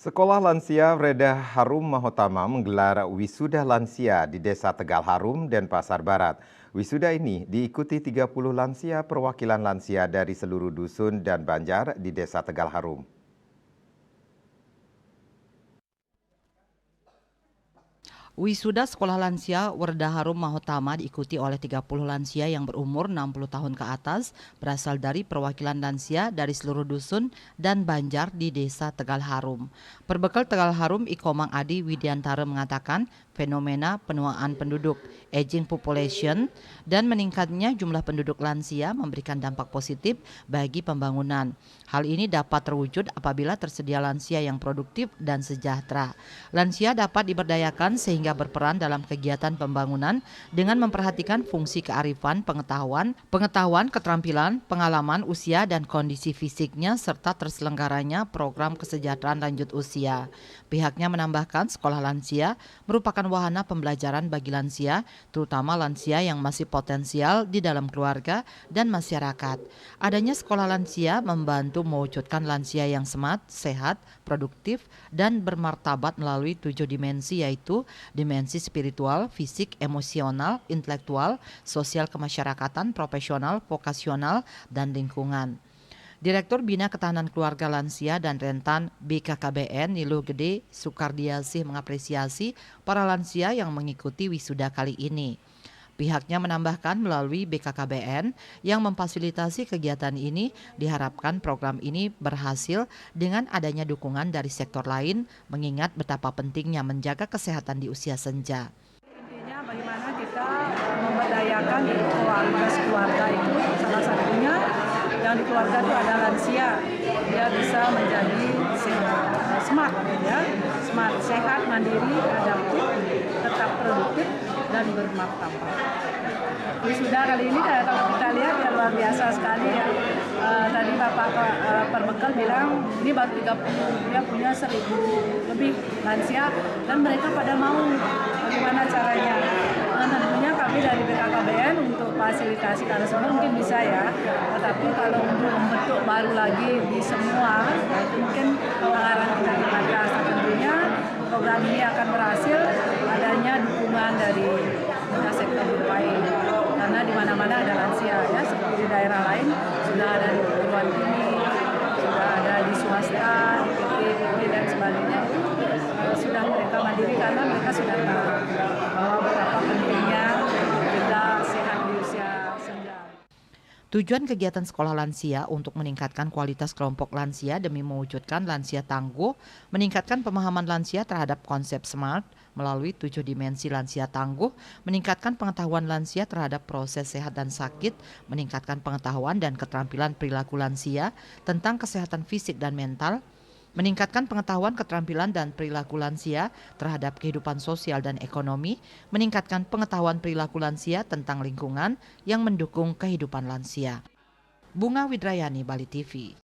Sekolah Lansia Reda Harum Mahotama menggelar wisuda lansia di Desa Tegal Harum, Denpasar Barat. Wisuda ini diikuti 30 lansia perwakilan lansia dari seluruh dusun dan banjar di Desa Tegal Harum. Wisuda Sekolah Lansia Werda Harum Mahotama diikuti oleh 30 lansia yang berumur 60 tahun ke atas berasal dari perwakilan lansia dari seluruh dusun dan banjar di Desa Tegal Harum. Perbekal Tegal Harum, Ikomang Adi Widiantara mengatakan fenomena penuaan penduduk, aging population, dan meningkatnya jumlah penduduk lansia memberikan dampak positif bagi pembangunan. Hal ini dapat terwujud apabila tersedia lansia yang produktif dan sejahtera. Lansia dapat diberdayakan sehingga berperan dalam kegiatan pembangunan dengan memperhatikan fungsi kearifan, pengetahuan, keterampilan, pengalaman, usia, dan kondisi fisiknya serta terselenggaranya program kesejahteraan lanjut usia. Pihaknya menambahkan sekolah lansia merupakan wahana pembelajaran bagi lansia, terutama lansia yang masih potensial di dalam keluarga dan masyarakat. Adanya sekolah lansia membantu mewujudkan lansia yang smart, sehat, produktif, dan bermartabat melalui 7 dimensi, yaitu dimensi spiritual, fisik, emosional, intelektual, sosial kemasyarakatan, profesional, vokasional, dan lingkungan. Direktur Bina Ketahanan Keluarga Lansia dan Rentan BKKBN Niluh Gede Sukardiasih mengapresiasi para lansia yang mengikuti wisuda kali ini. Pihaknya menambahkan melalui BKKBN yang memfasilitasi kegiatan ini diharapkan program ini berhasil dengan adanya dukungan dari sektor lain mengingat betapa pentingnya menjaga kesehatan di usia senja. Intinya bagaimana kita memberdayakan keluarga itu salah satunya yang di keluarga itu ada lansia, dia bisa menjadi smart, ya, smart, sehat, mandiri, adaptif, tetap produktif dan bermartabat. Wisuda kali ini kalau kita lihat ya luar biasa sekali ya. Tadi Bapak Perbekal bilang ini baru 30, dia punya 1.000 lebih lansia dan mereka pada mau. Bagaimana caranya? Nah, tentunya kami dari BKKBN untuk fasilitasi kalau semua mungkin bisa ya. Tetapi kalau untuk membentuk baru lagi di semua, itu mungkin anggaran kita terbatas. Tentunya program ini akan berhasil adanya dukungan dari sektor lain. Karena di mana-mana ada lansia ya, seperti di daerah lain sudah ada di perguruan tinggi, sudah ada di swasta, di PT dan sebagainya itu sudah mereka mandiri karena mereka sudah tahu bahwa betapa pentingnya kita sehat di usia senja. Tujuan kegiatan sekolah lansia untuk meningkatkan kualitas kelompok lansia demi mewujudkan lansia tangguh, meningkatkan pemahaman lansia terhadap konsep SMART melalui 7 dimensi lansia tangguh, meningkatkan pengetahuan lansia terhadap proses sehat dan sakit, meningkatkan pengetahuan dan keterampilan perilaku lansia tentang kesehatan fisik dan mental, meningkatkan pengetahuan, keterampilan, dan perilaku lansia terhadap kehidupan sosial dan ekonomi, meningkatkan pengetahuan perilaku lansia tentang lingkungan yang mendukung kehidupan lansia. Bunga Widrayani, Bali TV.